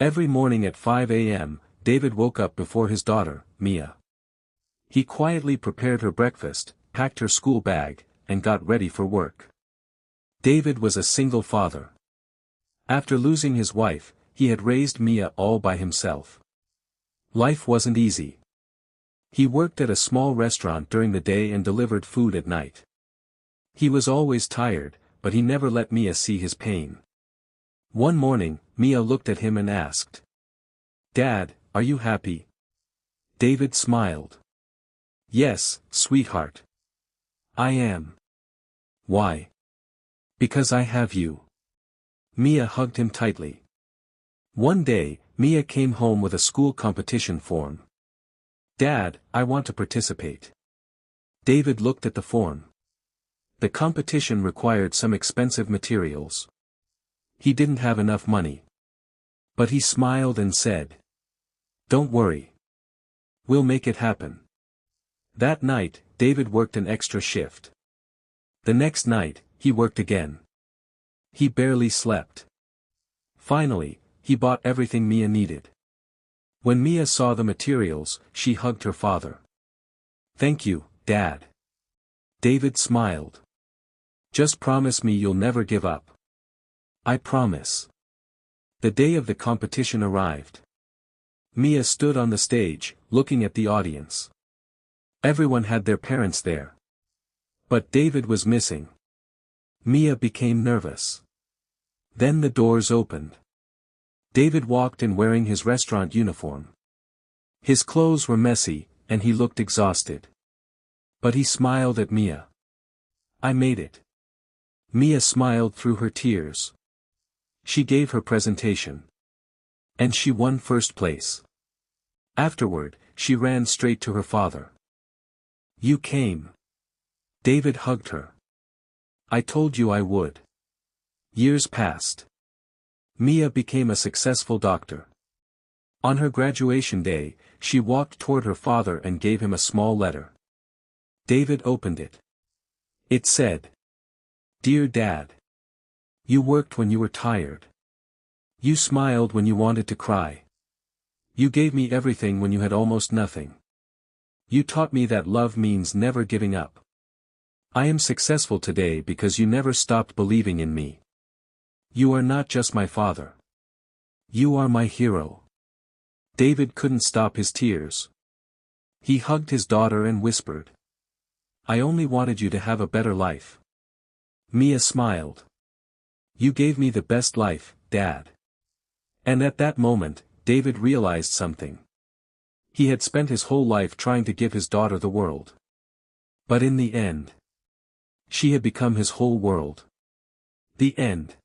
Every morning at 5 a.m., David woke up before his daughter, Mia. He quietly prepared her breakfast, packed her school bag, and got ready for work. David was a single father. After losing his wife, he had raised Mia all by himself. Life wasn't easy. He worked at a small restaurant during the day and delivered food at night. He was always tired, but he never let Mia see his pain. One morning, Mia looked at him and asked, "Dad, are you happy?" David smiled. "Yes, sweetheart. I am." "Why?" "Because I have you." Mia hugged him tightly. One day, Mia came home with a school competition form. "Dad, I want to participate." David looked at the form. The competition required some expensive materials. He didn't have enough money. But he smiled and said, "Don't worry. We'll make it happen." That night, David worked an extra shift. The next night, he worked again. He barely slept. Finally, he bought everything Mia needed. When Mia saw the materials, she hugged her father. "Thank you, Dad." David smiled. "Just promise me you'll never give up." "I promise." The day of the competition arrived. Mia stood on the stage, looking at the audience. Everyone had their parents there. But David was missing. Mia became nervous. Then the doors opened. David walked in wearing his restaurant uniform. His clothes were messy, and he looked exhausted. But he smiled at Mia. "I made it." Mia smiled through her tears. She gave her presentation. And she won first place. Afterward, she ran straight to her father. "You came." David hugged her. "I told you I would." Years passed. Mia became a successful doctor. On her graduation day, she walked toward her father and gave him a small letter. David opened it. It said, "Dear Dad. You worked when you were tired. You smiled when you wanted to cry. You gave me everything when you had almost nothing. You taught me that love means never giving up. I am successful today because you never stopped believing in me. You are not just my father. You are my hero." David couldn't stop his tears. He hugged his daughter and whispered, "I only wanted you to have a better life." Mia smiled. "You gave me the best life, Dad." And at that moment, David realized something. He had spent his whole life trying to give his daughter the world. But in the end, she had become his whole world. The end.